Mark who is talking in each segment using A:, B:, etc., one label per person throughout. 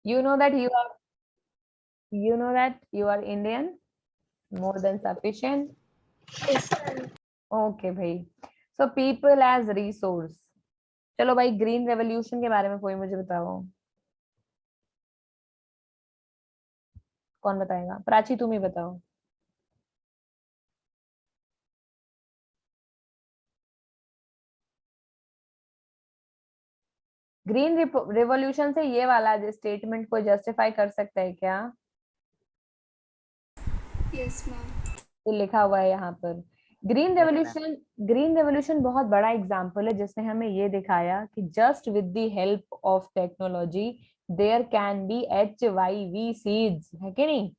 A: You know that you are Indian, more than sufficient.
B: Yes, ma'am.
A: Okay भाई. So people as resource. चलो भाई, green revolution के बारे में कोई मुझे बताओ. कौन बताएगा? प्राची तुम ही बताओ. ग्रीन रिवॉल्यूशन से ये वाला स्टेटमेंट को जस्टिफाई कर सकता है क्या?
B: Yes ma'am.
A: ये लिखा हुआ है यहाँ पर. ग्रीन रेवोल्यूशन बहुत बड़ा एग्जाम्पल है जिसने हमें ये दिखाया कि just with the help of technology there can be HYV seeds, है कि नहीं?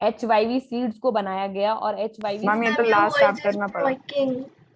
A: HYV सीड्स को बनाया गया और HYV
C: मैम ये तो लास्ट चैप्टर में पढ़ा.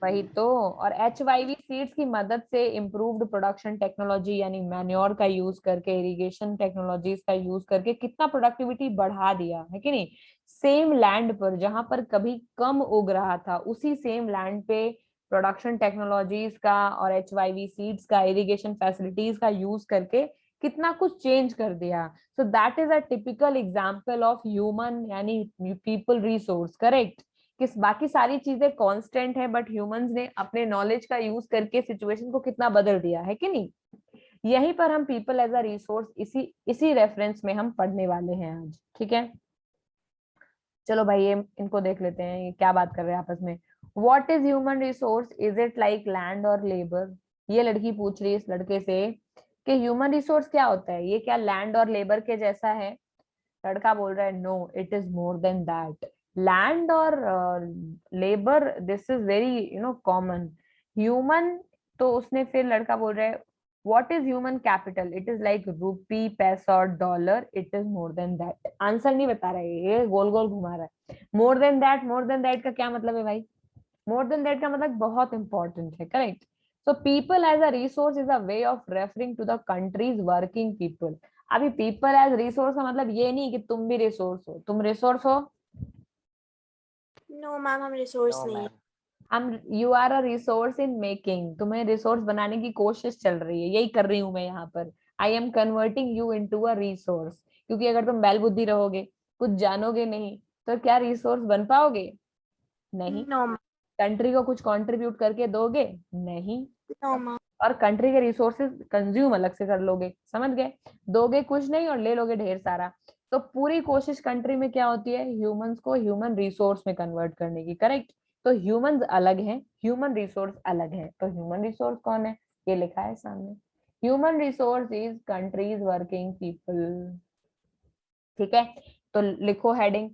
A: वही तो. और HYV सीड्स की मदद से इम्प्रूव्ड प्रोडक्शन टेक्नोलॉजी यानी मैन्योर का यूज करके, इरिगेशन टेक्नोलॉजीज का यूज करके कितना प्रोडक्टिविटी बढ़ा दिया, है कि नहीं? सेम लैंड पर जहां पर कभी कम उग रहा था, उसी सेम लैंड पे प्रोडक्शन टेक्नोलॉजीज का और HYV सीड्स का, इरिगेशन फैसिलिटीज का यूज करके कितना कुछ चेंज कर दिया. सो that is a typical example of human यानी पीपल रिसोर्स. करेक्ट. किस बाकी सारी चीजें कांस्टेंट है, बट ह्यूमंस ने अपने नॉलेज का यूज करके सिचुएशन को कितना बदल दिया, है कि नहीं? यहीं पर हम पीपल एज अ रिसोर्स इसी रेफरेंस में हम पढ़ने वाले हैं आज. ठीक है, चलो भाई ये इनको देख लेते हैं, ये क्या बात कर रहे हैं आपस में. What is human resource? Is it like land और लेबर? ये लड़की पूछ रही है इस लड़के से कि ह्यूमन रिसोर्स क्या होता है, ये क्या लैंड और लेबर के जैसा है? लड़का बोल रहा है no, it is more than that. Land और labour, this is very common. Human, तो उसने फिर लड़का बोल रहा है what is human capital? It is like rupee, पैसा और dollar. It is more than that. Answer नहीं बता रहा है, ये गोल गोल घुमा रहा है. मोर देन दैट का क्या मतलब है भाई? मोर देन दैट का मतलब बहुत इंपॉर्टेंट है. Correct. So people as a resource is a way of referring to the countries working people. अभी पीपल एज रिसोर्स का मतलब ये नहीं कि तुम भी रिसोर्स हो. तुम रिसोर्स हो?
B: नो मैम, हम रिसोर्स नहीं है।
A: हम you are a resource in making. तुम्हें रिसोर्स बनाने की कोशिश चल रही है, यही कर रही हूं मैं यहाँ पर. I am converting you into a resource. क्योंकि अगर तुम बैल बुद्धि रहोगे, कुछ जानोगे नहीं, तो क्या रिसोर्स बन पाओगे? नहीं.
B: नो
A: कंट्री को कुछ कंट्रीब्यूट करके दोगे? नहीं.
B: No ma'am.
A: और कंट्री के रिसोर्सेज कंज्यूम अलग से कर लोगे. समझ गए? दोगे कुछ नहीं और ले लोगे ढेर सारा. तो पूरी कोशिश कंट्री में क्या होती है? ह्यूमंस को ह्यूमन रिसोर्स में कन्वर्ट करने की. करेक्ट. तो ह्यूमंस अलग हैं, ह्यूमन रिसोर्स अलग है. तो ह्यूमन रिसोर्स कौन है? ये लिखा है सामने. Human resource is countries working people. ठीक है, तो लिखो हेडिंग.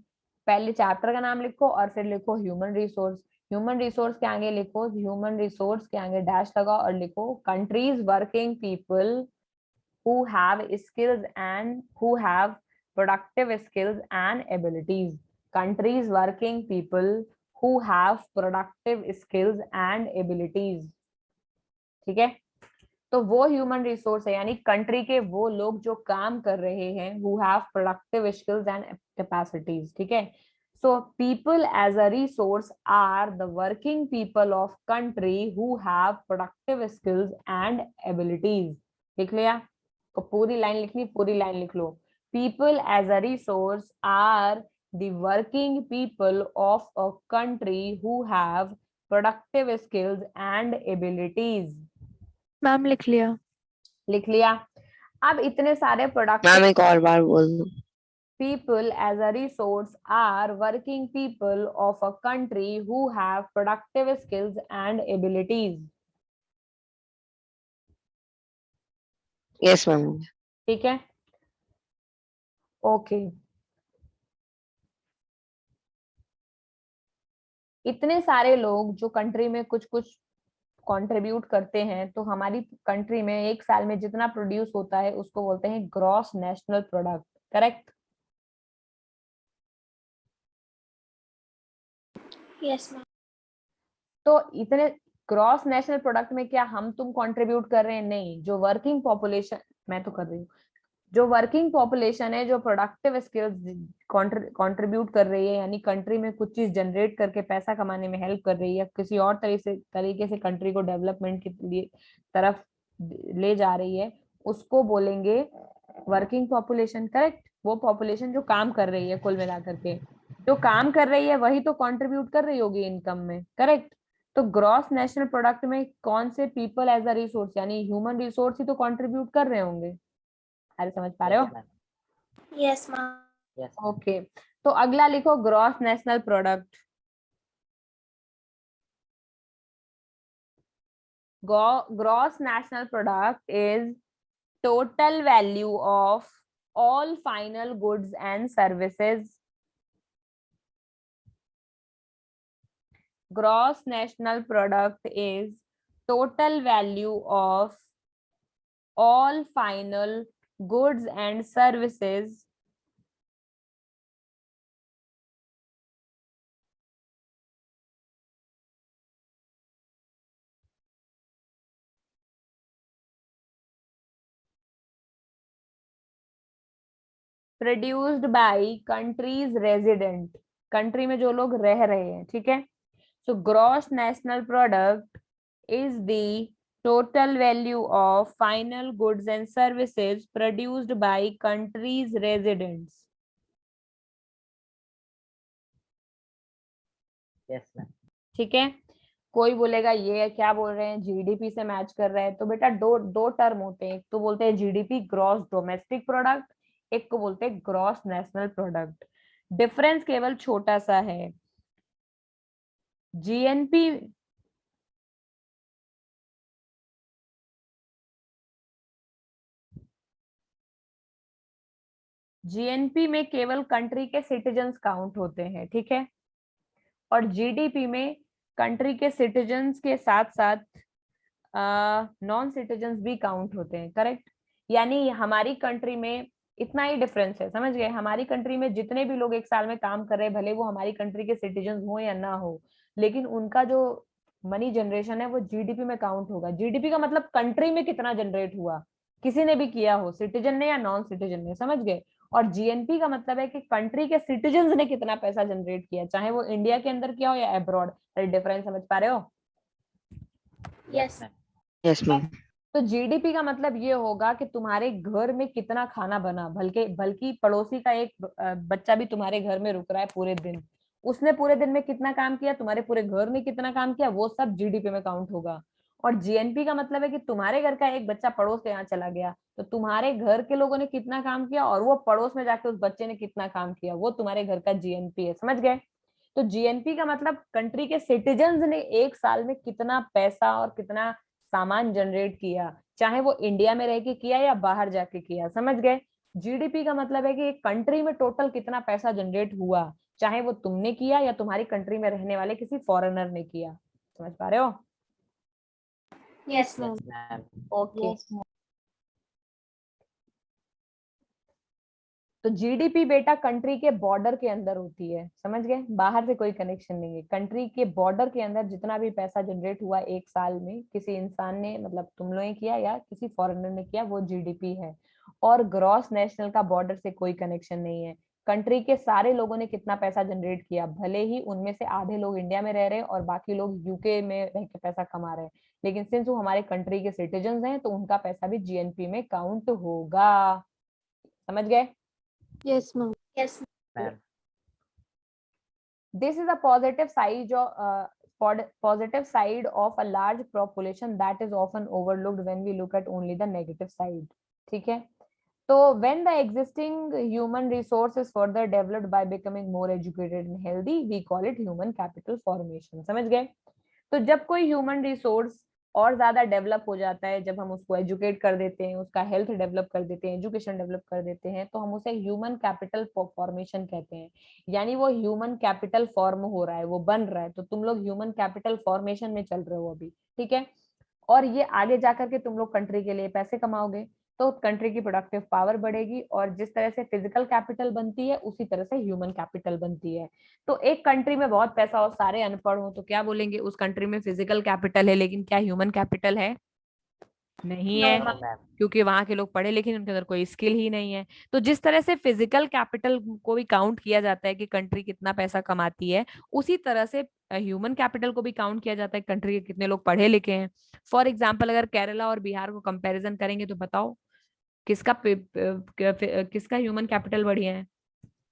A: पहले चैप्टर का नाम लिखो और फिर लिखो ह्यूमन रिसोर्स. ह्यूमन रिसोर्स के आगे लिखो, ह्यूमन रिसोर्स के आगे डैश लगाओ और लिखो countries working people who have skills and who have productive skills and abilities. Countries working people who have productive skills and abilities. ठीक है, तो वो ह्यूमन रिसोर्स है यानी कंट्री के वो लोग जो काम कर रहे हैं, who have productive skills and capacities. ठीक है, so people as a resource are the working people of country who have productive skills and abilities. लिख लिया? तो पूरी लाइन लिखनी, पूरी लाइन लिख लो. people as a resource are the working people of a country who have productive skills and abilities.
D: Ma'am लिख लिया.
A: लिख लिया? अब इतने सारे प्रोडक्ट.
E: मैम एक और बार बोल दो.
A: People as a resource are working people of a country who have productive skills and abilities.
E: Yes ma'am.
A: ठीक है, ओके. इतने सारे लोग जो कंट्री में कुछ कुछ कंट्रीब्यूट करते हैं, तो हमारी कंट्री में एक साल में जितना प्रोड्यूस होता है उसको बोलते हैं gross national product. Correct.
B: Yes ma'am.
A: तो इतने ग्रॉस नेशनल प्रोडक्ट में क्या हम तुम कंट्रीब्यूट कर रहे हैं? नहीं. जो वर्किंग पॉपुलेशन, मैं तो कर रही हूँ, जो वर्किंग पॉपुलेशन है, जो प्रोडक्टिव स्किल्स कंट्रीब्यूट कर रही है, यानी कंट्री में कुछ चीज जनरेट करके पैसा कमाने में हेल्प कर रही है, किसी और तरीके से कंट्री को डेवलपमेंट के लिए तरफ ले जा रही है, उसको बोलेंगे वर्किंग पॉपुलेशन, करेक्ट, वो पॉपुलेशन जो काम कर रही है, कुल मिलाकर के जो काम कर रही है वही तो कंट्रीब्यूट कर रही होगी इनकम में, करेक्ट। तो ग्रॉस नेशनल प्रोडक्ट में कौन से पीपल एज अ रिसोर्स यानी ह्यूमन रिसोर्स ही तो कंट्रीब्यूट कर रहे होंगे। अरे समझ पा रहे हो?
B: Yes, ma'am.
A: ओके, तो अगला लिखो gross national product. Gross national product is total value of all final goods and services. Gross national product is total value of all final goods and services produced by country's resident, country में जो लोग रह रहे हैं, ठीक है। So gross national product is the total value of final goods and services produced by country's residents.
F: Yes, ma'am.
A: ठीक है। कोई बोलेगा ये क्या बोल रहे हैं, जीडीपी से मैच कर रहे हैं, तो बेटा दो टर्म होते हैं, एक तो बोलते हैं जीडीपी ग्रॉस डोमेस्टिक प्रोडक्ट, एक को बोलते हैं ग्रॉस नेशनल प्रोडक्ट। डिफरेंस केवल छोटा सा है। जीएनपी में केवल कंट्री के सिटीजन्स काउंट होते हैं, ठीक है, और जीडीपी में कंट्री के सिटीजन्स के साथ साथ नॉन सिटीजन्स भी काउंट होते हैं, करेक्ट। यानी हमारी कंट्री में इतना ही डिफरेंस है, समझ गए। हमारी कंट्री में जितने भी लोग एक साल में काम कर रहे हैं, भले वो हमारी कंट्री के सिटीजन्स हो या ना हो, लेकिन उनका जो मनी जनरेशन है वो जीडीपी में काउंट होगा। जीडीपी का मतलब कंट्री में कितना जनरेट हुआ, किसी ने भी किया हो, सिटीजन ने या नॉन सिटीजन ने, समझ गए। और जीएनपी का मतलब है कि कंट्री के सिटीजन्स ने कितना पैसा जनरेट किया, चाहे वो इंडिया के अंदर किया हो या अब्रॉड। डिफरेंस समझ पा रहे हो?
B: Yes.
E: Yes, ma'am.
A: तो जीडीपी का मतलब ये होगा कि तुम्हारे घर में कितना खाना बना, बल्कि पड़ोसी का एक बच्चा भी तुम्हारे घर में रुक रहा है पूरे दिन, उसने पूरे दिन में कितना काम किया, तुम्हारे पूरे घर ने कितना काम किया, वो सब जीडीपी में काउंट होगा। और जीएनपी का मतलब है कि तुम्हारे घर का एक बच्चा पड़ोस के यहाँ चला गया, तो तुम्हारे घर के लोगों ने कितना काम किया और वो पड़ोस में जाके उस बच्चे ने कितना काम किया, वो तुम्हारे घर का जीएनपी है, समझ गए। तो जीएनपी का मतलब कंट्री के सिटीजन्स ने एक साल में कितना पैसा और कितना सामान जनरेट किया, चाहे वो इंडिया में रह के किया या बाहर जाके किया, समझ गए। जीडीपी का मतलब है कि एक कंट्री में टोटल कितना पैसा जनरेट हुआ, चाहे वो तुमने किया या तुम्हारी कंट्री में रहने वाले किसी फॉरेनर ने किया। समझ पा रहे हो?
B: Yes, ma'am.
F: Yes, ma'am.
A: Okay. तो जीडीपी बेटा कंट्री के बॉर्डर के अंदर होती है, समझ गए, बाहर से कोई कनेक्शन नहीं है। कंट्री के बॉर्डर के अंदर जितना भी पैसा जनरेट हुआ एक साल में, किसी इंसान ने मतलब तुम लोगों ने किया या किसी फॉरेनर ने किया, वो जीडीपी है। और ग्रॉस नेशनल का बॉर्डर से कोई कनेक्शन नहीं है। कंट्री के सारे लोगों ने कितना पैसा जनरेट किया, भले ही उनमें से आधे लोग इंडिया में रह रहे हैं और बाकी लोग यूके में रह के पैसा कमा रहे हैं, लेकिन सिंस वो हमारे कंट्री के सिटीजन हैं तो उनका पैसा भी जीएनपी में काउंट होगा। समझ गए?
D: Yes, ma'am.
B: Yes,
F: Ma'am.
A: This is a positive side of a large population that is often overlooked when we look at only the negative side. ठीक है, तो when the existing human resource is further developed by becoming more educated and healthy, we call it human capital formation. समझ गए? तो जब कोई human resource और ज्यादा डेवलप हो जाता है, जब हम उसको एजुकेट कर देते हैं, उसका हेल्थ डेवलप कर देते हैं, एजुकेशन डेवलप कर देते हैं, तो हम उसे ह्यूमन कैपिटल फॉर्मेशन कहते हैं। यानी वो ह्यूमन कैपिटल फॉर्म हो रहा है, वो बन रहा है। तो तुम लोग ह्यूमन कैपिटल फॉर्मेशन में चल रहे हो अभी, ठीक है। और ये आगे जाकर के तुम लोग कंट्री के लिए पैसे कमाओगे, तो कंट्री की प्रोडक्टिव पावर बढ़ेगी, और जिस तरह से फिजिकल कैपिटल बनती है उसी तरह से ह्यूमन कैपिटल बनती है। तो एक कंट्री में बहुत पैसा हो, सारे अनपढ़ हो, तो क्या बोलेंगे, उस कंट्री में फिजिकल कैपिटल है लेकिन क्या ह्यूमन कैपिटल है? नहीं है,
F: No, ma'am.
A: क्योंकि वहां के लोग पढ़े लेकिन उनके अंदर कोई स्किल ही नहीं है। तो जिस तरह से फिजिकल कैपिटल को भी काउंट किया जाता है कि कंट्री कितना पैसा कमाती है, उसी तरह से ह्यूमन कैपिटल को भी काउंट किया जाता है कंट्री के कितने लोग पढ़े लिखे हैं। फॉर एग्जाम्पल अगर केरला और बिहार को कंपैरिजन करेंगे तो बताओ किसका ह्यूमन कैपिटल बढ़िया है?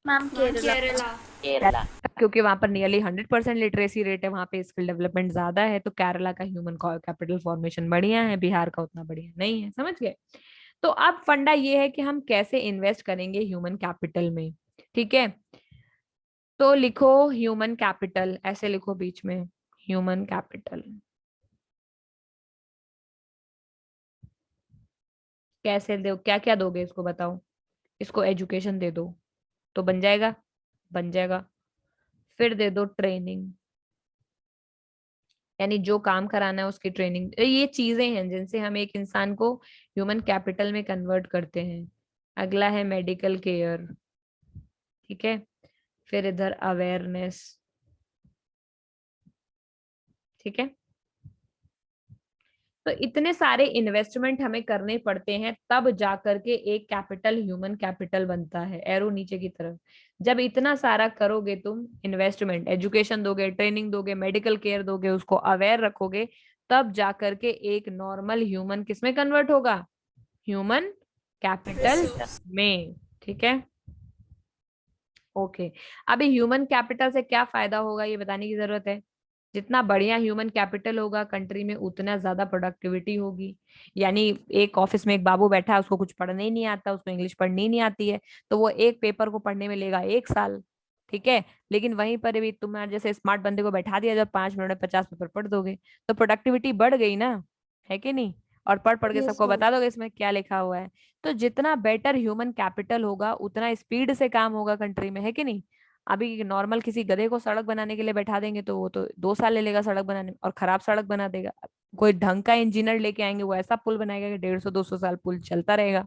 B: Ma'am, Kerala.
C: केरला।
A: क्योंकि वहां पर नियरली 100% लिटरेसी रेट है, वहां पे स्किल डेवलपमेंट ज्यादा है, तो केरला का ह्यूमन कैपिटल फॉर्मेशन बढ़िया है, बिहार का उतना बढ़िया नहीं है। समझ गए? तो अब फंडा ये है कि हम कैसे इन्वेस्ट करेंगे ह्यूमन कैपिटल में। ठीक है, तो लिखो ह्यूमन कैपिटल, ऐसे लिखो बीच में, ह्यूमन कैपिटल। कैसे दो, क्या क्या दोगे इसको बताओ। इसको एजुकेशन दे दो तो बन जाएगा, बन जाएगा। फिर दे दो ट्रेनिंग, यानी जो काम कराना है उसकी ट्रेनिंग। ये चीजें हैं जिनसे हम एक इंसान को ह्यूमन कैपिटल में कन्वर्ट करते हैं। अगला है मेडिकल केयर। ठीक है, फिर इधर अवेयरनेस। ठीक है, तो इतने सारे इन्वेस्टमेंट हमें करने पड़ते हैं, तब जाकर के एक कैपिटल ह्यूमन कैपिटल बनता है। एरो नीचे की तरफ, जब इतना सारा करोगे तुम इन्वेस्टमेंट, एजुकेशन दोगे, ट्रेनिंग दोगे, मेडिकल केयर दोगे, उसको अवेयर रखोगे, तब जाकर के एक नॉर्मल ह्यूमन किसमें कन्वर्ट होगा? ह्यूमन कैपिटल में। ठीक है, ओके। अभी ह्यूमन कैपिटल से क्या फायदा होगा ये बताने की जरूरत है। जितना बढ़िया ह्यूमन कैपिटल होगा कंट्री में, उतना ज्यादा प्रोडक्टिविटी होगी। यानी एक ऑफिस में एक बाबू बैठा है, उसको कुछ पढ़ने ही नहीं आता, उसको इंग्लिश पढ़नी ही नहीं आती है, तो वो एक पेपर को पढ़ने में लेगा 1 साल। ठीक है, लेकिन वहीं पर भी तुम्हारे जैसे स्मार्ट बंदे को बैठा दिया, जब 5 मिनट में 50 पेपर पढ़ दोगे, तो प्रोडक्टिविटी बढ़ गई ना, है कि नहीं? और पढ़ पढ़ के
B: Yes,
A: सबको
B: ma'am.
A: बता दोगे इसमें क्या लिखा हुआ है। तो जितना बेटर ह्यूमन कैपिटल होगा, उतना स्पीड से काम होगा कंट्री में, है कि नहीं? अभी नॉर्मल किसी गधे को सड़क बनाने के लिए बैठा देंगे तो वो तो 2 साल ले लेगा सड़क बनाने में, और खराब सड़क बना देगा। कोई ढंग का इंजीनियर लेके आएंगे, वो ऐसा पुल बनाएगा कि 150-200 साल पुल चलता रहेगा,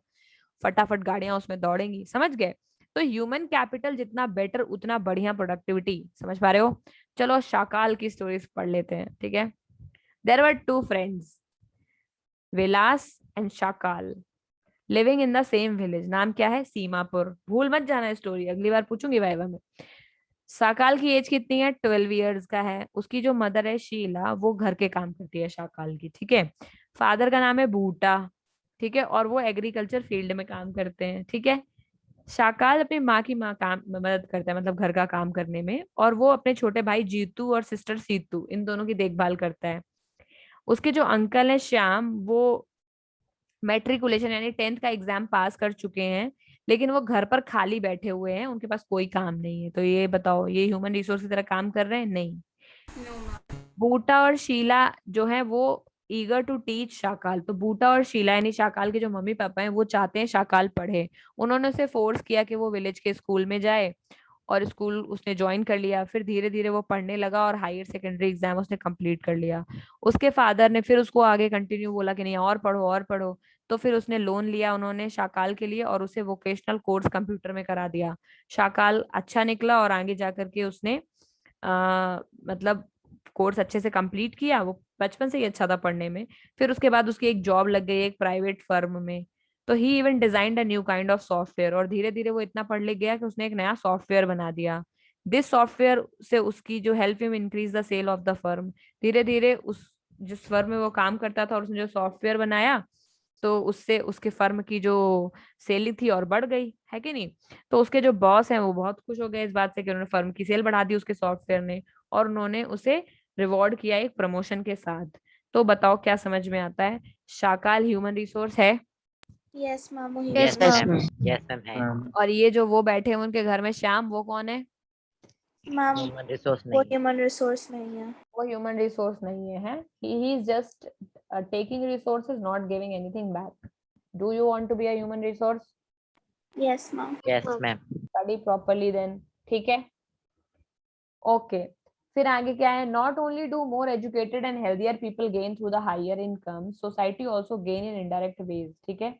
A: फटाफट गाड़ियां उसमें दौड़ेंगी। समझ गए? तो ह्यूमन कैपिटल जितना बेटर, उतना बढ़िया प्रोडक्टिविटी। समझ पा रहे हो? चलो शाकाल की स्टोरीज पढ़ लेते हैं। ठीक है, there were 2 friends, Vilas and Shakal, living in the same village. नाम क्या है? सीमापुर। भूल मत जाना स्टोरी, अगली बार पूछूंगी वाइवा में। शाकाल की एज कितनी है? 12 इयर्स का है। उसकी जो मदर है शीला, वो घर के काम करती है शाकाल की। ठीक है, फादर का नाम है बूटा। ठीक है, और वो एग्रीकल्चर फील्ड में काम करते हैं। ठीक है, शाकाल अपनी माँ की माँ काम मदद करता है, मतलब घर का काम करने में, और वो अपने छोटे भाई जीतू और सिस्टर सीतू, इन दोनों की देखभाल करता है। उसके जो अंकल है श्याम, वो मैट्रिकुलेशन यानी 10th का एग्जाम पास कर चुके हैं, लेकिन वो घर पर खाली बैठे हुए हैं, उनके पास कोई काम नहीं है। तो ये बताओ, ये ह्यूमन रिसोर्स की तरह काम कर रहे हैं? नहीं।
B: No, ma'am.
A: बूटा और शीला जो है वो ईगर टू टीच शाकाल। तो बूटा और शीला यानी शाकाल के जो मम्मी पापा हैं, वो चाहते हैं शाकाल पढ़े। उन्होंने उसे फोर्स किया कि वो विलेज के स्कूल में जाए, और स्कूल उसने ज्वाइन कर लिया। फिर धीरे धीरे वो पढ़ने लगा और हायर सेकेंडरी एग्जाम उसने कंप्लीट कर लिया। उसके फादर ने फिर उसको आगे कंटिन्यू बोला कि नहीं, और पढ़ो और पढ़ो। तो फिर उसने लोन लिया उन्होंने शाकाल के लिए, और उसे वोकेशनल कोर्स कंप्यूटर में करा दिया। शाकाल अच्छा निकला, और आगे जाकर के उसने मतलब कोर्स अच्छे से कंप्लीट किया। वो बचपन से ही अच्छा था पढ़ने में। फिर उसके बाद उसकी एक जॉब लग गई एक प्राइवेट फर्म में। तो he even designed a new kind of software, और धीरे धीरे वो इतना पढ़ लिख गया कि उसने एक नया सॉफ्टवेयर बना दिया। दिस सॉफ्टवेयर से उसकी जो help him increase the sale of the firm. धीरे धीरे उस जिस फर्म में वो काम करता था और उसने जो सॉफ्टवेयर बनाया, तो उससे उसके फर्म की जो सेलिंग थी और बढ़ गई, है कि नहीं? तो उसके जो बॉस हैं वो बहुत खुश हो गए इस बात से कि उन्होंने फर्म की सेल बढ़ा दी उसके सॉफ्टवेयर ने, और उन्होंने उसे रिवॉर्ड किया एक प्रमोशन के साथ। तो बताओ क्या समझ में आता है? शाकाल ह्यूमन रिसोर्स है,
B: Yes, ma'am. वो
D: Yes,
B: human.
E: Yes
D: ma'am.
E: Ma'am.
C: Yes ma'am है।
A: और ये जो वो बैठे हैं उनके घर में श्याम, वो कौन है?
B: Ma'am,
C: ह्यूमन रिसोर्स
B: वो
C: नहीं है।
B: human resource नहीं है.
A: वो ह्यूमन रिसोर्स नहीं है, he is just taking resources, not giving anything back. Do you want to be a human resource?
B: Yes, ma'am.
C: Yes ma'am.
A: Study properly then. ठीक है, ओके। फिर आगे क्या है? Not only do more educated and healthier people gain through the higher income, society also gain in indirect ways. ठीक है,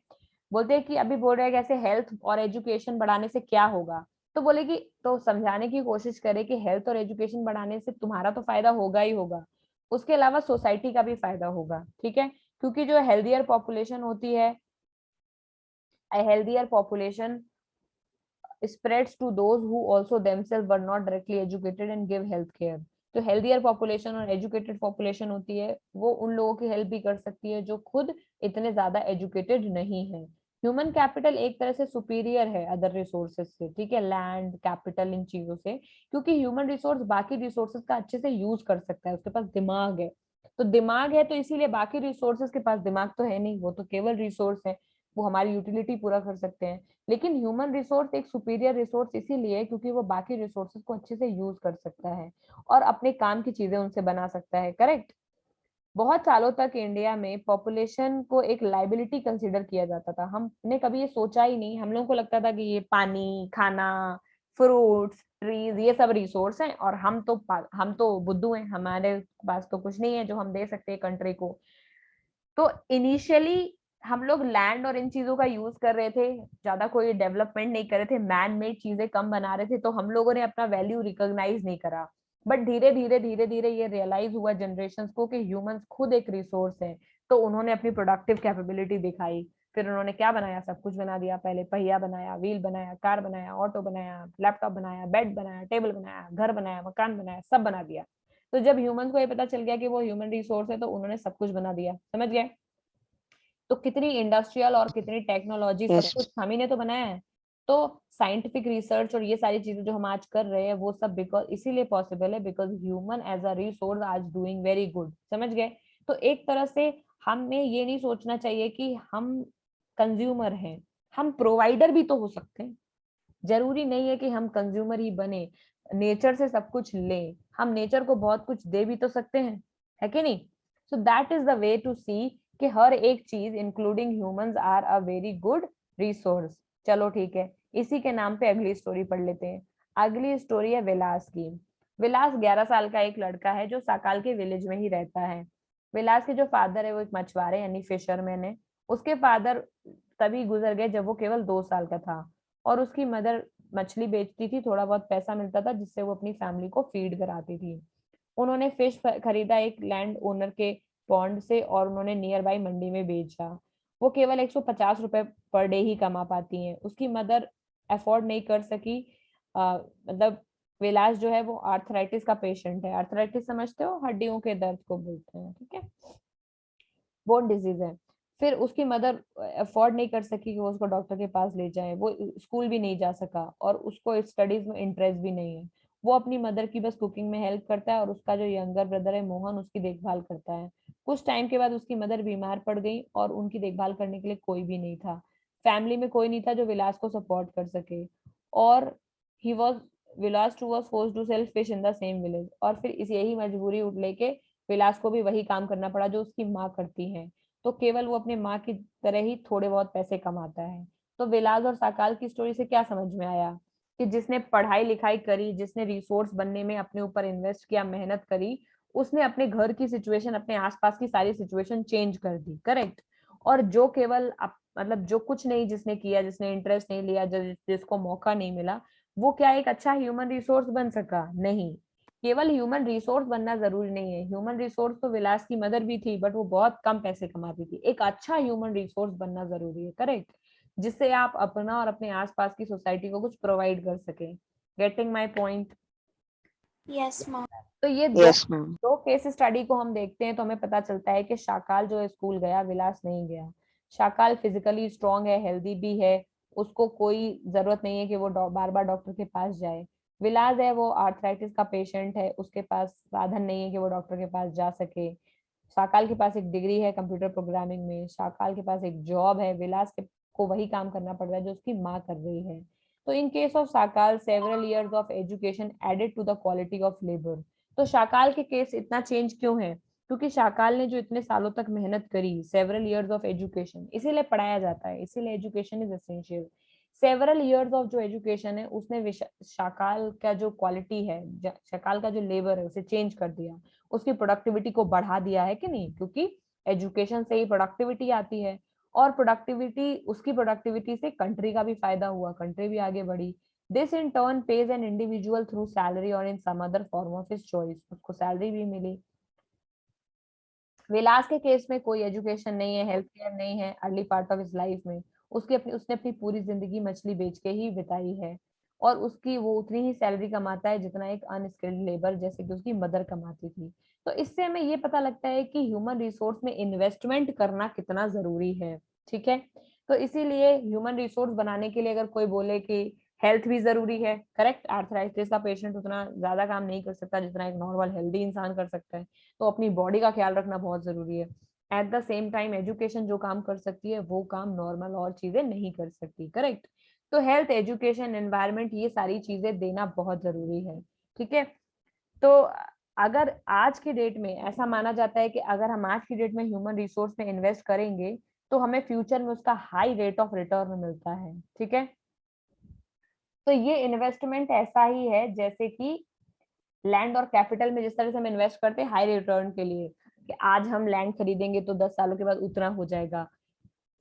A: बोलते हैं कि अभी बोल रहे हैं कैसे हेल्थ और एजुकेशन बढ़ाने से क्या होगा। तो बोले कि, तो समझाने की कोशिश करे कि हेल्थ और एजुकेशन बढ़ाने से तुम्हारा तो फायदा होगा ही होगा, उसके अलावा सोसाइटी का भी फायदा होगा। ठीक है, क्योंकि जो हेल्थियर पॉपुलेशन होती है, a healthier population spreads to those who also themselves were not directly educated and give health care। जो हेल्थियर पॉपुलेशन और एजुकेटेड पॉपुलेशन होती है, वो उन लोगों की हेल्प भी कर सकती है जो खुद इतने ज्यादा एजुकेटेड नहीं है। ह्यूमन कैपिटल एक तरह से सुपीरियर है अदर रिसोर्सेज से, ठीक है, लैंड कैपिटल इन चीजों से, क्योंकि ह्यूमन रिसोर्स बाकी रिसोर्सेज का अच्छे से यूज कर सकता है, उसके पास दिमाग है। तो दिमाग है तो इसीलिए बाकी रिसोर्सेज के पास दिमाग तो है नहीं, वो तो केवल रिसोर्स है, वो हमारी यूटिलिटी पूरा कर सकते हैं। लेकिन ह्यूमन रिसोर्स एक सुपीरियर रिसोर्स इसीलिए है क्योंकि वो बाकी रिसोर्सेज को अच्छे से यूज कर सकता है और अपने काम की चीजें उनसे बना सकता है, करेक्ट। बहुत सालों तक इंडिया में पॉपुलेशन को एक लाइबिलिटी कंसीडर किया जाता था, हमने कभी ये सोचा ही नहीं, हम लोगों को लगता था कि ये पानी, खाना, फ्रूट्स, ट्रीज ये सब रिसोर्स हैं और हम तो बुद्धू हैं, हमारे पास तो कुछ नहीं है जो हम दे सकते हैं कंट्री को। तो इनिशियली हम लोग लैंड और इन चीजों का यूज कर रहे थे, ज्यादा कोई डेवलपमेंट नहीं कर रहे थे, मैन मेड चीजें कम बना रहे थे, तो हम लोगों ने अपना वैल्यू रिकॉग्नाइज नहीं करा। बट धीरे धीरे ये रियलाइज हुआ जनरेशन को कि ह्यूमंस खुद एक रिसोर्स है, तो उन्होंने अपनी प्रोडक्टिव कैपेबिलिटी दिखाई। फिर उन्होंने क्या बनाया, सब कुछ बना दिया, पहले पहिया बनाया, व्हील बनाया, कार बनाया, ऑटो बनाया, लैपटॉप बनाया, बेड बनाया, टेबल बनाया, घर बनाया, मकान बनाया, सब बना दिया। तो जब ह्यूमंस को ये पता चल गया कि वो ह्यूमन रिसोर्स है तो उन्होंने सब कुछ बना दिया, समझ गए। तो कितनी इंडस्ट्रियल और कितनी टेक्नोलॉजी, सब
E: Yes.
A: कुछ हम ही ने तो बनाया है। तो साइंटिफिक रिसर्च और ये सारी चीजें जो हम आज कर रहे हैं वो सब बिकॉज इसीलिए पॉसिबल है because human as a resource आज डूइंग वेरी गुड, समझ गए। तो एक तरह से हमें ये नहीं सोचना चाहिए कि हम कंज्यूमर हैं, हम प्रोवाइडर भी तो हो सकते हैं। जरूरी नहीं है कि हम कंज्यूमर ही बने, नेचर से सब कुछ लें, हम नेचर को बहुत कुछ दे भी तो सकते हैं, है कि नहीं। So that is the way to see कि हर एक चीज including humans are a very good resource. चलो ठीक है, इसी के नाम पे अगली स्टोरी पढ़ लेते हैं। अगली स्टोरी है विलास की। विलास 11 साल का एक लड़का है जो साकाल के विलेज में ही रहता है। विलास के जो फादर है वो एक मछुआरे यानी फिशरमैन है। उसके फादर तभी गुजर गए जब वो केवल 2 साल का था, और उसकी मदर मछली बेचती थी, थोड़ा बहुत पैसा मिलता था जिससे वो अपनी फैमिली को फीड कराती थी। उन्होंने फिश खरीदा एक लैंड ओनर के पॉन्ड से और उन्होंने नियर बाई मंडी में बेचा। वो केवल 150 रुपए पर डे ही कमा पाती हैं, उसकी मदर अफोर्ड नहीं कर सकी। मतलब विलास जो है वो आर्थराइटिस का पेशेंट है। आर्थराइटिस समझते हो, हड्डियों के दर्द को बोलते हैं, ठीक है, बोन डिजीज है। फिर उसकी मदर अफोर्ड नहीं कर सकी कि वो उसको डॉक्टर के पास ले जाए, वो स्कूल भी नहीं जा सका और उसको स्टडीज में इंटरेस्ट भी नहीं है। वो अपनी मदर की बस कुकिंग में हेल्प करता है और उसका जो यंगर ब्रदर है मोहन उसकी देखभाल करता है। कुछ टाइम के बाद उसकी मदर बीमार पड़ गई और उनकी देखभाल करने के लिए कोई भी नहीं था, फैमिली में कोई नहीं था जो विलास को सपोर्ट कर सके। और he was Vilas too was forced to sell fish in the same village, और फिर इस यही मजबूरी लेके विलास को भी वही काम करना पड़ा जो उसकी माँ करती है। तो केवल वो अपने माँ की तरह ही थोड़े बहुत पैसे कमाता है। तो विलास और साकाल की स्टोरी से क्या समझ में आया कि जिसने पढ़ाई लिखाई करी, जिसने रिसोर्स बनने में अपने ऊपर इन्वेस्ट किया, मेहनत करी, उसने अपने घर की सिचुएशन, अपने आसपास की सारी सिचुएशन चेंज कर दी, करेक्ट। और जो केवल मतलब जो कुछ नहीं जिसने किया, जिसने इंटरेस्ट नहीं लिया, जिसको मौका नहीं मिला, वो क्या एक अच्छा ह्यूमन रिसोर्स बन सका? नहीं। केवल ह्यूमन रिसोर्स बनना जरूरी नहीं है, ह्यूमन रिसोर्स तो विलास की मदर भी थी बट वो बहुत कम पैसे कमाती थी। एक अच्छा ह्यूमन रिसोर्स बनना जरूरी है, करेक्ट, जिससे आप अपना और अपने आसपास की सोसाइटी को कुछ प्रोवाइड कर सके। Getting my point?
B: Yes, ma'am.
A: तो ये दो
E: Yes, ma'am.
A: दो केस स्टडी को हम देखते हैं तो हमें पता चलता है कि शाकाल जो है स्कूल गया, विलास नहीं गया। शाकाल फिजिकली स्ट्रांग है, हेल्दी भी है, उसको कोई जरूरत नहीं है कि वो बार बार डॉक्टर के पास जाए। विलास है वो आर्थराइटिस का पेशेंट है, उसके पास साधन नहीं है कि वो डॉक्टर के पास जा सके। शाकाल के पास एक डिग्री है कंप्यूटर प्रोग्रामिंग में, शाकाल के पास एक जॉब है, विलास के को वही काम करना पड़ रहा है जो उसकी माँ कर रही है। तो in case of Shakal several years of education added to the quality of labour. तो शाकाल के केस इतना चेंज क्यों है? क्योंकि शाकाल ने जो इतने सालों तक मेहनत करी, सेवरल इयर्स ऑफ एजुकेशन, इसीलिए पढ़ाया जाता है, इसीलिए education is essential. Several years of जो एजुकेशन है उसने शाकाल का जो क्वालिटी है, शाकाल का जो लेबर है उसे चेंज कर दिया, उसकी प्रोडक्टिविटी को बढ़ा दिया, है कि नहीं? क्योंकि एजुकेशन से ही प्रोडक्टिविटी आती है, और प्रोडक्टिविटी, उसकी प्रोडक्टिविटी से कंट्री का भी फायदा हुआ, कंट्री भी आगे बढ़ी। This in turn pays an individual through salary और in some other form of his choice, उसको सैलरी भी मिली। विलास के केस में कोई एजुकेशन नहीं है, हेल्थ केयर नहीं है early part of his life में। उसने अपनी पूरी जिंदगी मछली बेच के ही बिताई है, और उसकी वो उतनी ही सैलरी कमाता है जितना एक अनस्किल्ड लेबर जैसे कि उसकी मदर कमाती थी। तो इससे हमें ये पता लगता है कि ह्यूमन रिसोर्स में इन्वेस्टमेंट करना कितना जरूरी है, ठीक है। तो इसीलिए ह्यूमन रिसोर्स बनाने के लिए अगर कोई बोले कि हेल्थ भी जरूरी है, करेक्ट, आर्थराइटिस का पेशेंट उतना ज्यादा काम नहीं कर सकता जितना एक नॉर्मल हेल्दी इंसान कर सकता है, तो अपनी बॉडी का ख्याल रखना बहुत जरूरी है। At the same time education जो काम कर सकती है वो काम नॉर्मल और चीजें नहीं कर सकती, करेक्ट। तो हेल्थ, एजुकेशन, एनवायरनमेंट, ये सारी चीजें देना बहुत जरूरी है, ठीक है। तो अगर आज की डेट में ऐसा माना जाता है कि अगर हम आज की डेट में ह्यूमन रिसोर्स में इन्वेस्ट करेंगे तो हमें फ्यूचर में उसका हाई रेट ऑफ रिटर्न मिलता है, ठीक है। तो ये इन्वेस्टमेंट ऐसा ही है जैसे कि लैंड और कैपिटल में जिस तरह से हम इन्वेस्ट करते हैं हाई रिटर्न के लिए, कि आज हम लैंड खरीदेंगे तो 10 सालों के बाद उतना हो जाएगा,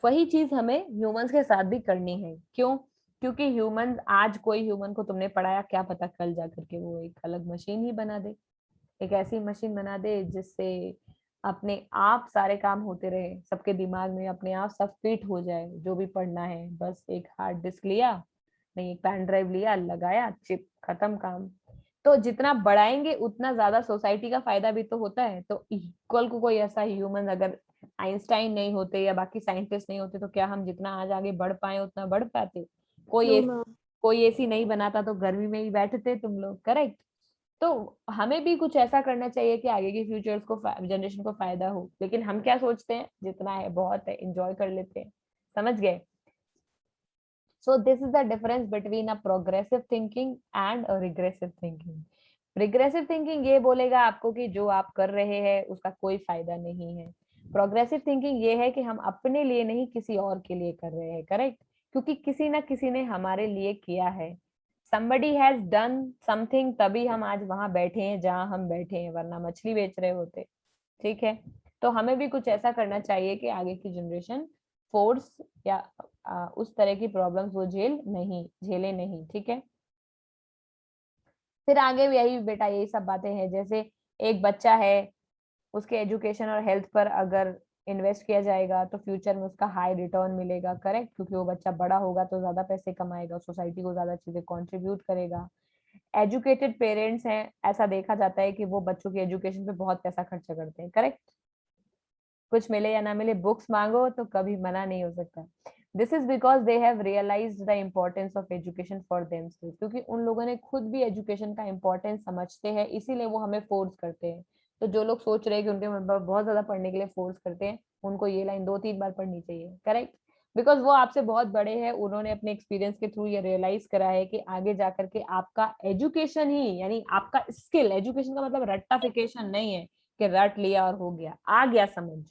A: वही चीज हमें ह्यूमंस के साथ भी करनी है। क्यों? क्योंकि ह्यूमन, आज कोई ह्यूमन को तुमने पढ़ाया, क्या पता कल जाकर के वो एक अलग मशीन ही बना दे, एक ऐसी मशीन बना दे जिससे अपने आप सारे काम होते रहे, सबके दिमाग में अपने आप सब फिट हो जाए, जो भी पढ़ना है बस एक हार्ड डिस्क लिया, नहीं एक पेन ड्राइव लिया, लगाया, चिप, खत्म काम। तो जितना बढ़ाएंगे उतना ज्यादा सोसाइटी का फायदा भी तो होता है। तो इक्वल को कोई ऐसा ह्यूमन, अगर आइंस्टाइन नहीं होते या बाकी साइंटिस्ट नहीं होते तो क्या हम जितना आज आगे बढ़ पाए उतना बढ़ पाते? कोई
D: No, ma'am.
A: कोई एसी नहीं बनाता तो गर्मी में ही बैठते तुम लोग, करेक्ट। तो हमें भी कुछ ऐसा करना चाहिए कि आगे के फ्यूचर्स को, जनरेशन को फायदा हो। लेकिन हम क्या सोचते हैं, जितना है बहुत है, एंजॉय कर लेते हैं, समझ गए। So this is the difference between a progressive thinking and a regressive thinking. Regressive thinking ये बोलेगा आपको कि जो आप कर रहे हैं उसका कोई फायदा नहीं है। प्रोग्रेसिव थिंकिंग ये है कि हम अपने लिए नहीं किसी और के लिए कर रहे हैं, करेक्ट, क्योंकि किसी ना किसी ने हमारे लिए किया है। somebody has done something, तभी हम आज वहां बैठे हैं जहां हम बैठे हैं, वरना मछली बेच रहे होते, ठीक है। तो हमें भी कुछ ऐसा करना चाहिए कि आगे की जनरेशन फोर्स या उस तरह की प्रॉब्लम्स वो झेले नहीं, ठीक है। फिर आगे भी यही बेटा, यही सब बातें हैं, जैसे एक बच्चा है, उसके एजुकेशन और हेल्थ पर अगर इन्वेस्ट किया जाएगा तो फ्यूचर में उसका हाई रिटर्न मिलेगा, करेक्ट, क्योंकि वो बच्चा बड़ा होगा तो ज्यादा पैसे कमाएगा, सोसाइटी को ज्यादा चीजें कंट्रीब्यूट करेगा। एजुकेटेड पेरेंट्स हैं, ऐसा देखा जाता है कि वो बच्चों की एजुकेशन पे बहुत पैसा खर्चा करते हैं, करेक्ट। कुछ मिले या ना मिले, बुक्स मांगो तो कभी मना नहीं हो सकता। This is because they have realised the importance of education for themselves, क्योंकि उन लोगों ने खुद भी एजुकेशन का इम्पोर्टेंस समझते हैं, इसीलिए वो हमें फोर्स करते हैं। तो जो लोग सोच रहे हैं कि उनके मन पर बहुत ज्यादा पढ़ने के लिए फोर्स करते हैं, उनको ये लाइन 2-3 बार पढ़नी चाहिए, करेक्ट। बिकॉज वो आपसे बहुत बड़े हैं, उन्होंने अपने एक्सपीरियंस के थ्रू ये रियलाइज करा है कि आगे जाकर के आपका एजुकेशन ही, यानी आपका स्किल, एजुकेशन का मतलब रट्टाफिकेशन नहीं है कि रट लिया और हो गया, आ गया समझ।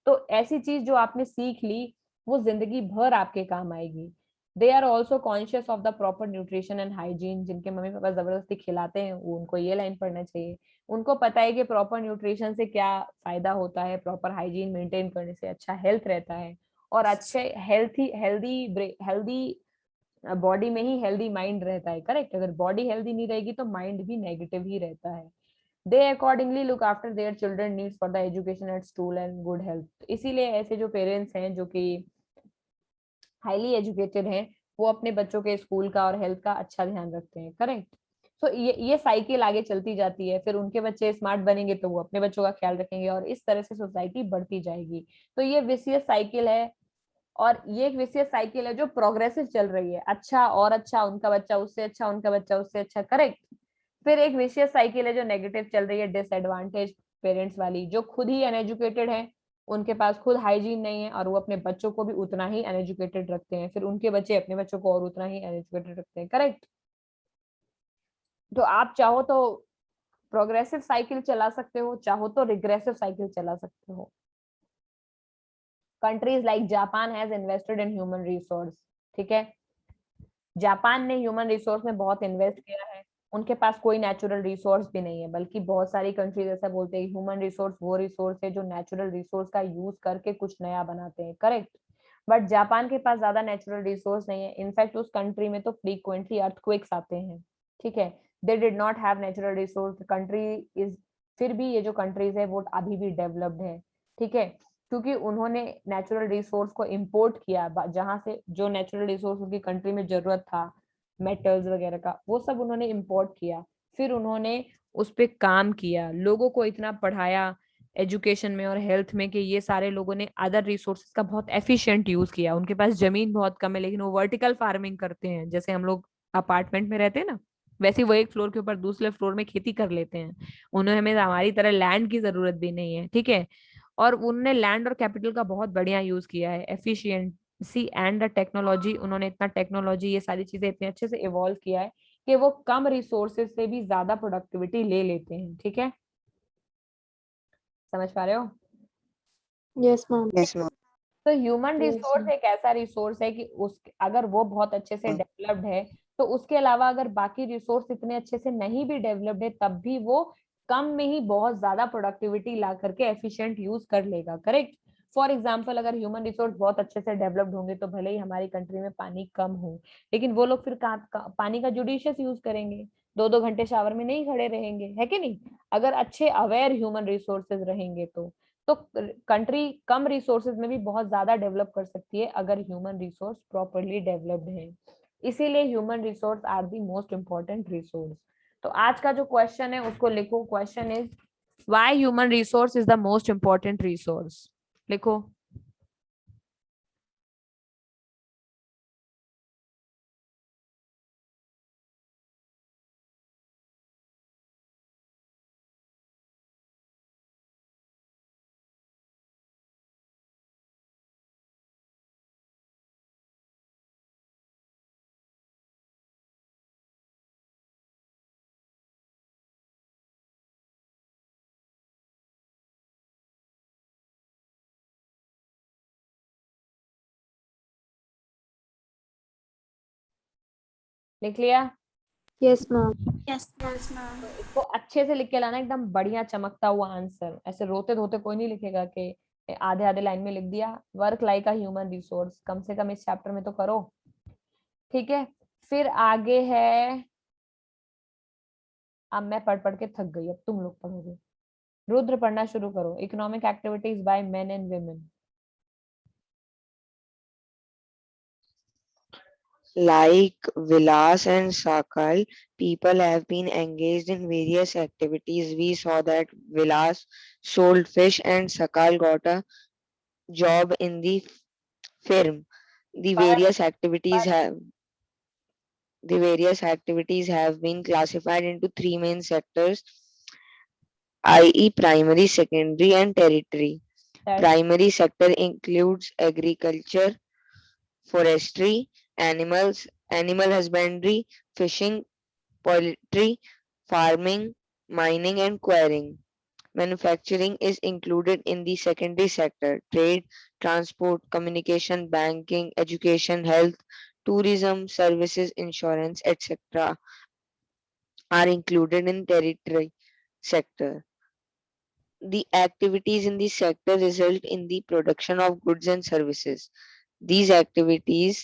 A: तो ऐसी चीज जो आपने सीख ली वो जिंदगी भर आपके काम आएगी। They are also conscious of the proper nutrition and hygiene, जिनके मम्मी पापा जबरदस्ती खिलाते हैं वो, उनको ये लाइन पढ़ना चाहिए। उनको पता है कि प्रॉपर न्यूट्रिशन से क्या फायदा होता है, प्रॉपर हाइजीन मेंटेन करने से अच्छा हेल्थ रहता है, और अच्छे हेल्थी हेल्दी हेल्दी बॉडी में ही हेल्दी माइंड रहता है, करेक्ट। अगर बॉडी हेल्दी नहीं रहेगी तो माइंड भी नेगेटिव ही रहता है। They accordingly look after their children needs for the education at school and good health. इसीलिए ऐसे जो पेरेंट्स हैं जो कि हाईली एजुकेटेड हैं, वो अपने बच्चों के स्कूल का और हेल्थ का अच्छा ध्यान रखते हैं, करेक्ट। सो ये साइकिल आगे चलती जाती है, फिर उनके बच्चे स्मार्ट बनेंगे तो वो अपने बच्चों का ख्याल रखेंगे, और इस तरह से सोसाइटी बढ़ती जाएगी। तो ये विशियस साइकिल है, और ये एक विशियस साइकिल है जो प्रोग्रेसिव चल रही है, अच्छा और अच्छा, उनका बच्चा उससे अच्छा, उनका बच्चा उससे अच्छा, करेक्ट। फिर एक विशियस साइकिल है जो नेगेटिव चल रही है, डिसएडवांटेज पेरेंट्स वाली, जो खुद ही अनएजुकेटेड है, उनके पास खुद हाइजीन नहीं है, और वो अपने बच्चों को भी उतना ही अनएजुकेटेड रखते हैं, फिर उनके बच्चे अपने बच्चों को और उतना ही अनएजुकेटेड रखते हैं, करेक्ट। तो आप चाहो तो प्रोग्रेसिव साइकिल चला सकते हो, चाहो तो रिग्रेसिव साइकिल चला सकते हो। Countries like Japan has invested in human resource, ठीक है। जापान ने ह्यूमन रिसोर्स में बहुत इन्वेस्ट किया है। उनके पास कोई नेचुरल रिसोर्स भी नहीं है, बल्कि बहुत सारी कंट्रीज ऐसा बोलते हैं ह्यूमन रिसोर्स वो रिसोर्स है जो नेचुरल रिसोर्स का यूज करके कुछ नया बनाते हैं, करेक्ट। बट जापान के पास ज्यादा नेचुरल रिसोर्स नहीं है। इनफैक्ट उस कंट्री में तो फ्रीक्वेंटली अर्थक्वेक्स आते हैं, ठीक है। They did not have natural resource, country is, फिर भी ये जो कंट्रीज है वो अभी भी डेवलप्ड है, ठीक है, क्योंकि उन्होंने नेचुरल रिसोर्स को इंपोर्ट किया, जहां से जो नेचुरल रिसोर्स उनकी कंट्री में जरूरत था, मेटल्स वगैरह का, वो सब उन्होंने इंपोर्ट किया, फिर उन्होंने उस पे काम किया, लोगों को इतना पढ़ाया, एजुकेशन में और हेल्थ में, कि ये सारे लोगों ने अदर रिसोर्सेज का बहुत एफिशिएंट यूज किया। उनके पास जमीन बहुत कम है लेकिन वो वर्टिकल फार्मिंग करते हैं, जैसे हम लोग अपार्टमेंट में रहते हैं ना, वैसे ही वो एक फ्लोर के ऊपर दूसरे फ्लोर में खेती कर लेते हैं। उन्हें हमें हमारी तरह लैंड की जरूरत भी नहीं है, ठीक है। और उनने लैंड और कैपिटल का बहुत बढ़िया यूज किया है, एफिशिएंसी एंड द टेक्नोलॉजी। उन्होंने इतना टेक्नोलॉजी, ये सारी चीजें इतने अच्छे से इवॉल्व किया है कि वो कम रिसोर्सेज से भी ज्यादा प्रोडक्टिविटी ले लेते हैं, ठीक है। समझ पा रहे हो?
D: Yes, ma'am.
E: Yes, ma'am.
A: तो ह्यूमन
D: Yes,
A: रिसोर्स
D: ma'am.
A: एक ऐसा रिसोर्स है कि उस अगर वो बहुत अच्छे से डेवलप्ड है तो उसके अलावा अगर बाकी रिसोर्स इतने अच्छे से नहीं भी डेवलप्ड है तब भी वो कम में ही बहुत ज्यादा प्रोडक्टिविटी ला करके एफिशिएंट यूज कर लेगा, करेक्ट। फॉर एग्जाम्पल, अगर ह्यूमन रिसोर्स बहुत अच्छे से डेवलप्ड होंगे तो भले ही हमारी कंट्री में पानी कम हो, लेकिन वो लोग फिर पानी का जुडिशियस यूज करेंगे, 2-2 घंटे शावर में नहीं खड़े रहेंगे, है कि नहीं। अगर अच्छे अवेयर ह्यूमन रिसोर्सेज रहेंगे तो कंट्री कम रिसोर्सेज में भी बहुत ज्यादा डेवलप कर सकती है अगर ह्यूमन रिसोर्स प्रॉपरली डेवलप्ड है। इसीलिए human resource are the most important resource. तो आज का जो क्वेश्चन है उसको लिखो। Question is why human resource is the most important resource. लिखो। लिख लिया?
D: Yes, ma'am.
B: Yes, ma'am.
A: तो इसको अच्छे से लिख के लाना, एकदम बढ़िया चमकता हुआ आंसर। ऐसे रोते धोते कोई नहीं लिखेगा कि आधे आधे लाइन में लिख दिया। Work like a human resource कम से कम इस चैप्टर में तो करो, ठीक है। फिर आगे है, अब मैं पढ़ पढ़ के थक गई, अब तुम लोग पढ़ोगे। रुद्र पढ़ना शुरू करो। Economic activities by men and women.
E: Like Vilas and Sakal, people have been engaged in various activities. We saw that Vilas sold fish and Sakal got a job in the firm. The
A: पर
E: various activities have the various activities have been classified into three main sectors, i.e. primary, secondary and tertiary.
A: That's
E: Primary sector includes agriculture, forestry, animal husbandry, fishing, poultry, farming, mining and quarrying. Manufacturing is included in the secondary sector. Trade, transport, communication, banking, education, health, tourism, services, insurance, etc. are included in tertiary sector. The activities in the sector result in the production of goods and services. These activities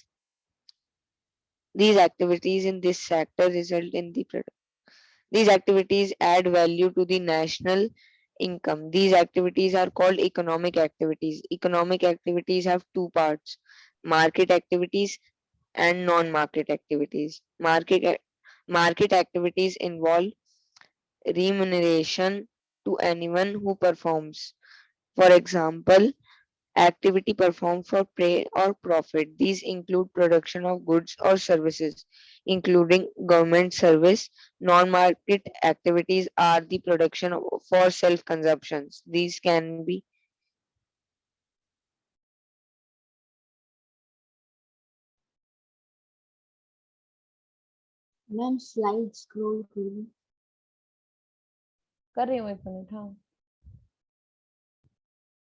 E: these activities in this sector result in the these activities add value to the national income. These activities are called economic activities. Economic activities have two parts: market activities and non-market activities. Market activities involve remuneration to anyone who performs. For example, activity performed for pay or profit. These include production of goods or services, including government service. Non-market activities are the production for self-consumptions. These can be
C: ma'am slide scroll करो।
A: कर रही हूँ, 1 minute. हाँ,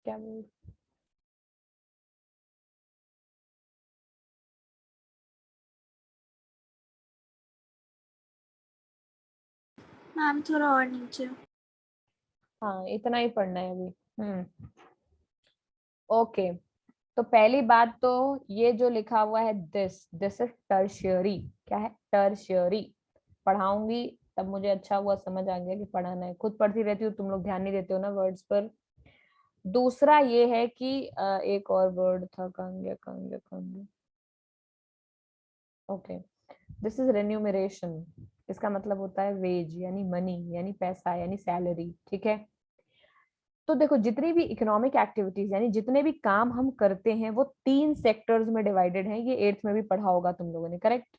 A: क्या बोल।
B: Ma'am थोड़ा और नीचे।
A: हाँ, इतना ही पढ़ना है अभी। ओके। तो पहली बात तो ये जो लिखा हुआ है, दिस दिस इज टर्शियरी। क्या है? टर्शियरी। पढ़ाऊंगी तब मुझे अच्छा हुआ समझ आ गया कि पढ़ाना है। खुद पढ़ती रहती हूँ, तुम लोग ध्यान नहीं देते हो ना वर्ड्स पर। दूसरा ये है कि एक और वर्ड था, कहाँ गया कहाँ गया कहाँ गया। Okay, this is remuneration. इसका मतलब होता है वेज यानी मनी यानी पैसा यानी सैलरी, ठीक है। तो देखो जितनी भी इकोनॉमिक एक्टिविटीज यानी जितने भी काम हम करते हैं वो 3 सेक्टर्स में डिवाइडेड हैं। ये 8th में भी पढ़ा होगा तुम लोगों ने, करेक्ट।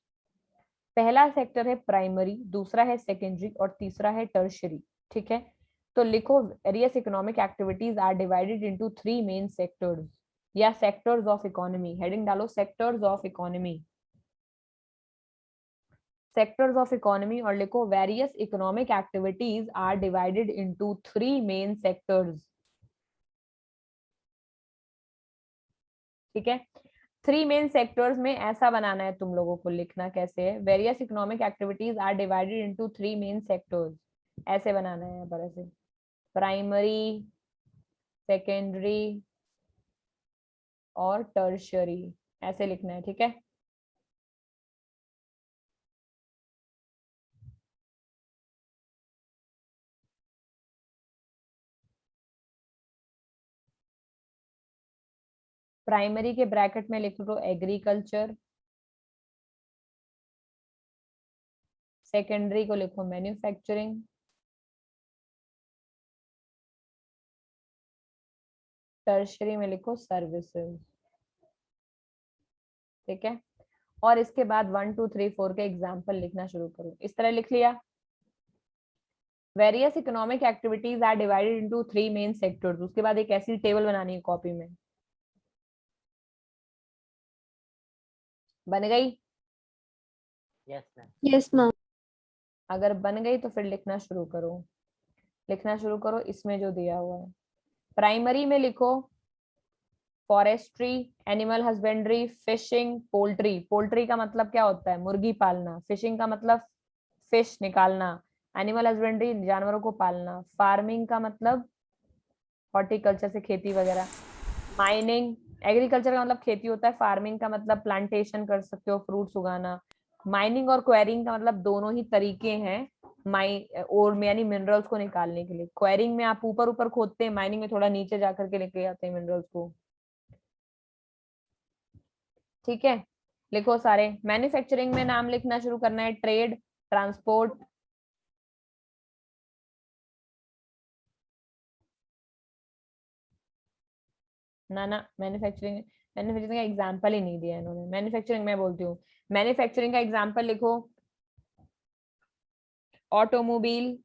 A: पहला सेक्टर है प्राइमरी, दूसरा है सेकेंडरी और तीसरा है टर्शियरी। ठीक है, तो लिखो various economic activities are divided into 3 main sectors या सेक्टर्स ऑफ इकोनॉमी। हेडिंग डालो sectors of economy, sectors of economy, और लिखो various economic activities are divided into 3 main sectors. ठीक है, 3 मेन सेक्टर्स में ऐसा बनाना है तुम लोगों को, लिखना कैसे है, various economic activities are divided into 3 main sectors, ऐसे बनाना है यहाँ पर, ऐसे प्राइमरी, सेकेंडरी और टर्शियरी, ऐसे लिखना है। ठीक है, प्राइमरी के ब्रैकेट में लिख लो एग्रीकल्चर, सेकेंडरी को लिखो मैन्युफैक्चरिंग, टर्शियरी में लिखो सर्विसेज। ठीक है, और इसके बाद 1 2 3 4 के एग्जाम्पल लिखना शुरू करो। इस तरह लिख लिया, various economic activities are divided into 3 main sectors. उसके बाद एक ऐसी टेबल बनानी है कॉपी में, बन गई?
D: Yes, ma'am.
A: अगर बन गई तो फिर लिखना शुरू करो, लिखना शुरू करो इसमें जो दिया हुआ है। प्राइमरी में लिखो forestry, animal husbandry, fishing, poultry. Poultry का मतलब क्या होता है, मुर्गी पालना। फिशिंग का मतलब फिश निकालना। एनिमल हस्बेंड्री, जानवरों को पालना। फार्मिंग का मतलब हॉर्टिकल्चर से खेती वगैरह। माइनिंग, एग्रीकल्चर का मतलब खेती होता है। फार्मिंग का मतलब प्लांटेशन कर सकते हो, फ्रूट्स उगाना। माइनिंग और क्वेरिंग का मतलब दोनों ही तरीके हैं और में यानी मिनरल्स को निकालने के लिए। क्वेरिंग में आप ऊपर ऊपर खोदते हैं, माइनिंग में थोड़ा नीचे जाकर के लेके आते हैं मिनरल्स को। ठीक है, लिखो सारे। मैन्युफैक्चरिंग में नाम लिखना शुरू करना है, ट्रेड, ट्रांसपोर्ट, ना ना मैन्युफैक्चरिंग, मैन्युफैक्चरिंग का एग्जांपल ही नहीं दिया इन्होंने। मैन्युफैक्चरिंग मैं बोलती हूँ, मैन्युफैक्चरिंग का एग्जांपल लिखो automobile,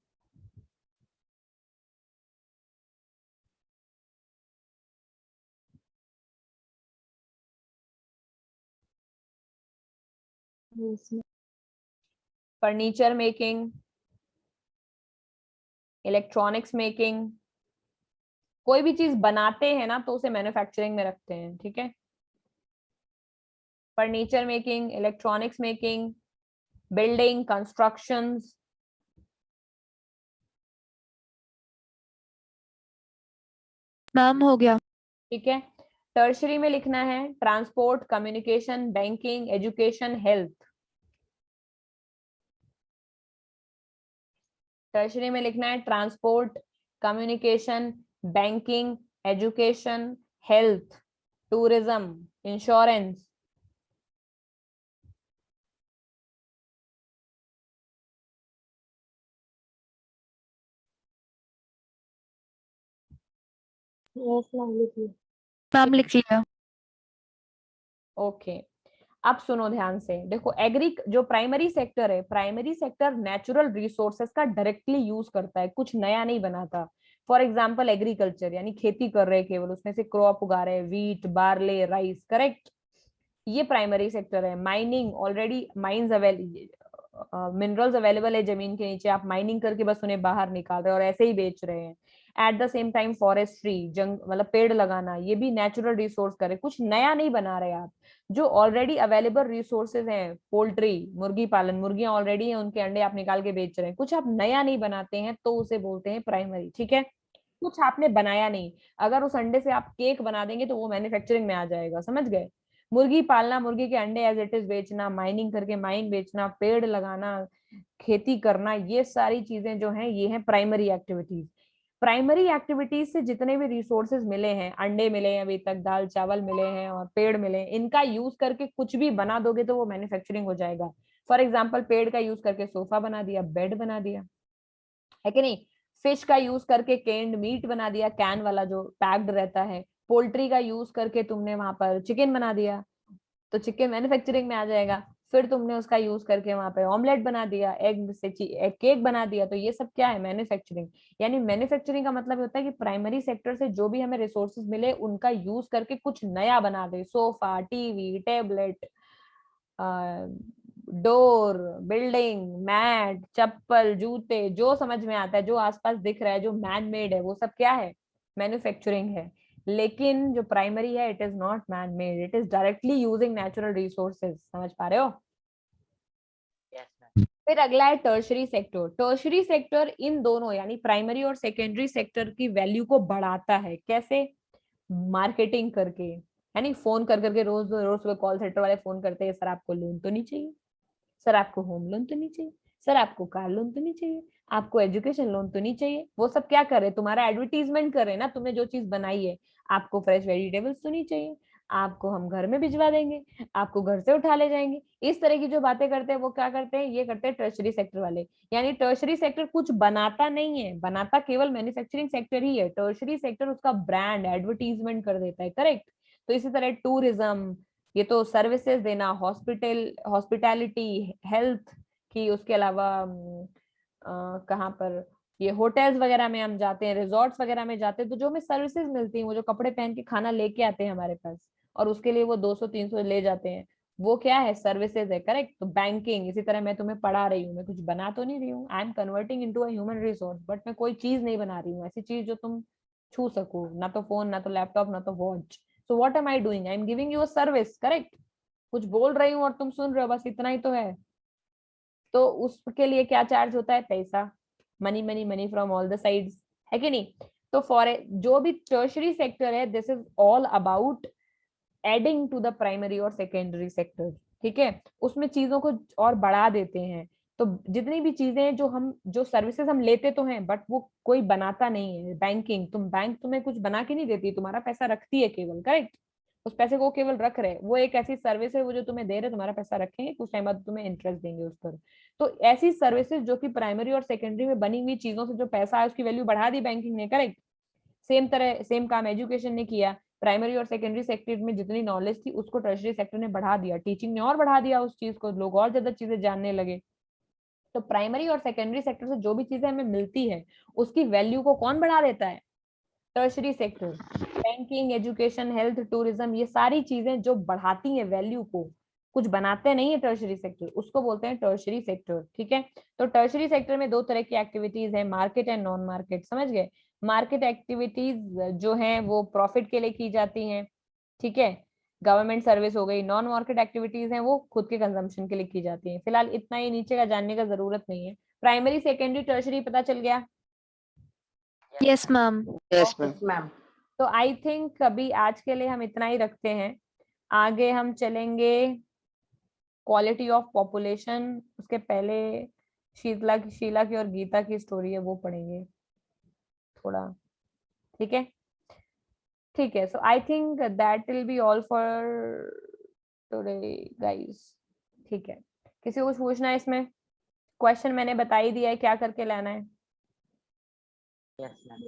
C: Yes, ma'am.
A: Furniture making, electronics making. कोई भी चीज बनाते हैं ना तो उसे मैन्युफैक्चरिंग में रखते हैं। ठीक है, furniture making, electronics making, building, constructions.
D: Ma'am हो गया।
A: ठीक है, टर्शरी में लिखना है transport, communication, banking, education, health. Tertiary में लिखना है transport, communication, banking, education, health, tourism, insurance.
C: Yes, ma'am. लिखिए।
D: मैम लिख लिया।
A: ओके, अब सुनो ध्यान से, देखो एग्री जो प्राइमरी सेक्टर है, प्राइमरी सेक्टर नेचुरल रिसोर्सेज का डायरेक्टली यूज करता है, कुछ नया नहीं बनाता। फॉर एग्जाम्पल एग्रीकल्चर यानी खेती कर रहे हैं केवल, उसमें से क्रॉप उगा रहे हैं, वीट, बार्ले, राइस, करेक्ट। ये प्राइमरी सेक्टर है। Mining, already mines minerals available है जमीन के नीचे, आप माइनिंग करके बस उन्हें बाहर निकाल रहे हैं और ऐसे ही बेच रहे हैं। At the same time forestry, जंग मतलब पेड़ लगाना, ये भी नेचुरल रिसोर्स करे, कुछ नया नहीं बना रहे आप। जो ऑलरेडी अवेलेबल रिसोर्सेज हैं, पोल्ट्री, मुर्गी पालन, मुर्गियां ऑलरेडी हैं, उनके अंडे आप निकाल के बेच रहे हैं, कुछ आप नया नहीं बनाते हैं तो उसे बोलते हैं प्राइमरी। ठीक है, कुछ आपने बनाया नहीं। अगर उस अंडे से आप केक बना देंगे तो वो मैन्युफैक्चरिंग में आ जाएगा, समझ गए। मुर्गी पालना, मुर्गी के अंडे एज इट इज बेचना, माइनिंग करके माइन बेचना, पेड़ लगाना, खेती करना, ये सारी चीजें जो हैं ये हैं प्राइमरी एक्टिविटीज। प्राइमरी एक्टिविटीज से जितने भी रिसोर्सेज मिले हैं, अंडे मिले हैं अभी तक, दाल चावल मिले हैं और पेड़ मिले हैं, इनका यूज करके कुछ भी बना दोगे तो वो मैन्युफैक्चरिंग हो जाएगा। फॉर एग्जाम्पल पेड़ का यूज करके सोफा बना दिया, बेड बना दिया, है कि नहीं। फिश का यूज करके कैंड मीट बना दिया, कैन वाला जो पैक्ड रहता है। पोल्ट्री का यूज करके तुमने वहां पर चिकन बना दिया, तो चिकन मैन्युफैक्चरिंग में आ जाएगा। फिर तुमने उसका यूज करके वहां पे ऑमलेट बना दिया, एग से एग केक बना दिया, तो ये सब क्या है? मैन्युफैक्चरिंग। यानी मैन्युफैक्चरिंग का मतलब होता है कि प्राइमरी सेक्टर से जो भी हमें रिसोर्सेज मिले उनका यूज करके कुछ नया बना दे। Sofa, TV, tablet, door, building, mat, चप्पल, जूते, जो समझ में आता है, जो आसपास दिख रहा है, जो मैन मेड है, वो सब क्या है? मैन्युफैक्चरिंग है। लेकिन जो प्राइमरी है, it is not man made, it is directly using natural resources. समझ पा रहे हो? फिर अगला है tertiary sector. Tertiary sector in दोनों यानी प्राइमरी और सेकेंडरी सेक्टर की वैल्यू को बढ़ाता है। कैसे? मार्केटिंग करके, यानी फोन कर करके रोज रोज कॉल सेंटर वाले फोन करते हैं, सर आपको लोन तो नहीं चाहिए, सर आपको होम लोन तो नहीं चाहिए, सर आपको कार लोन तो नहीं चाहिए, आपको एजुकेशन लोन तो नहीं चाहिए। वो सब क्या करे? तुम्हारा एडवर्टीजमेंट करे ना, तुमने जो चीज बनाई है। आपको फ्रेश वेजिटेबल्स तो नहीं चाहिए, आपको हम घर में भिजवा देंगे, आपको घर से उठा ले जाएंगे। इस तरह की जो बातें करते हैं वो क्या करते हैं? ये करते हैं टर्शरी सेक्टर वाले। यानी टर्शरी सेक्टर कुछ बनाता नहीं है, बनाता केवल मैन्युफैक्चरिंग सेक्टर ही है। टर्शरी सेक्टर उसका ब्रांड एडवर्टीजमेंट कर देता है। करेक्ट? तो इसी तरह टूरिज्म, ये तो सर्विसेज देना, हॉस्पिटैलिटी, हेल्थ की, उसके अलावा कहाँ पर ये होटल्स वगैरह में हम जाते हैं, रिजॉर्ट्स वगैरह में जाते हैं, तो जो हमें सर्विसेज मिलती हैं, वो जो कपड़े पहन के खाना लेके आते हैं हमारे पास और उसके लिए वो 200-300 ले जाते हैं, वो क्या है? सर्विसेज है। करेक्ट? तो बैंकिंग, इसी तरह मैं तुम्हें पढ़ा रही हूँ, मैं कुछ बना तो नहीं रही हूँ, I am converting into a human resource, but मैं कोई चीज नहीं बना रही हूँ, ऐसी चीज जो तुम छू सको, ना तो फोन, ना तो लैपटॉप, ना तो watch. So what am I doing? I am giving you a service. Correct? कुछ बोल रही हूँ और तुम सुन रहे हो, बस इतना ही तो है। तो उसके लिए क्या चार्ज होता है? पैसा, money money money from all the sides, है कि नहीं? तो फॉर जो भी टर्शरी सेक्टर है, this is all about adding to the primary और सेकेंडरी सेक्टर। ठीक है? उसमें चीजों को और बढ़ा देते हैं। तो जितनी भी चीजें जो सर्विसेज हम लेते तो हैं, बट वो कोई बनाता नहीं है। बैंकिंग, बैंक तुम्हें कुछ बना के नहीं देती, तुम्हारा पैसा रखती है केवल। करेक्ट? उस पैसे को केवल रख रहे, वो एक ऐसी सर्विस है, वो जो तुम्हें दे रहे, तुम्हारा पैसा रखेंगे, कुछ टाइम बाद तुम्हें इंटरेस्ट देंगे उस पर। तो ऐसी सर्विसेज जो कि प्राइमरी और सेकेंडरी में बनी हुई चीजों से जो पैसा है उसकी वैल्यू बढ़ा दी बैंकिंग ने। करेक्ट? सेम काम एजुकेशन ने किया। प्राइमरी और सेकेंडरी सेक्टर में जितनी नॉलेज थी उसको टर्शरी सेक्टर ने बढ़ा दिया, टीचिंग ने और बढ़ा दिया उस चीज को, लोग और ज्यादा चीजें जानने लगे। तो प्राइमरी और सेकेंडरी सेक्टर से जो भी चीजें हमें मिलती है उसकी वैल्यू को कौन बढ़ा देता है? Tertiary sector. Banking, education, health, tourism, ये सारी चीजें जो बढ़ाती हैं वैल्यू को, कुछ बनाते नहीं है टर्शरी सेक्टर, उसको बोलते हैं टर्शरी सेक्टर। ठीक है? तो टर्शरी सेक्टर में दो तरह की एक्टिविटीज है, मार्केट एंड नॉन मार्केट। समझ गए? मार्केट एक्टिविटीज जो है वो प्रॉफिट के लिए की जाती हैं। ठीक है? गवर्नमेंट सर्विस हो गई। नॉन मार्केट एक्टिविटीज हैं वो खुद के कंजम्पशन के लिए की जाती हैं। फिलहाल इतना ही, नीचे का जानने का जरूरत नहीं है। प्राइमरी, सेकेंडरी, टर्शरी पता चल गया?
D: Yes, ma'am.
E: Yes,
A: Okay.
E: ma'am.
A: तो आई थिंक अभी आज के लिए हम इतना ही रखते हैं। आगे हम चलेंगे क्वालिटी ऑफ पॉपुलेशन, उसके पहले शीला की और गीता की स्टोरी है वो पढ़ेंगे थोड़ा। ठीक है? ठीक है। So I think that will be all for today guys. ठीक है? किसी को कुछ पूछना है इसमें? क्वेश्चन मैंने बता ही दिया है क्या करके लाना है।
C: Yes, ma'am.